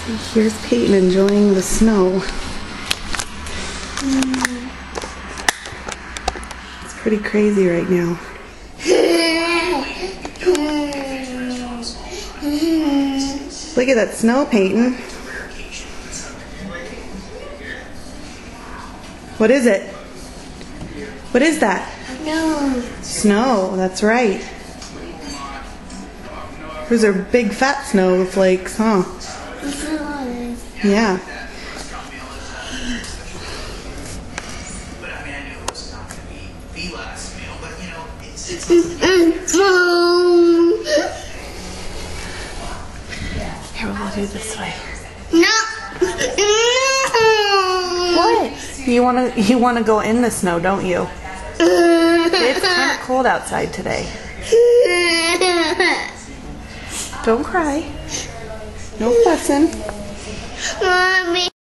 Here's Peyton enjoying the snow. It's pretty crazy right now. Look at that snow, Peyton. What is it? What is that? No. Snow, that's right. Those are big fat snowflakes, huh? Yeah. Here, we'll do this way. No. What? You wanna go in the snow, don't you? It's kind of cold outside today. Don't cry. No fussing.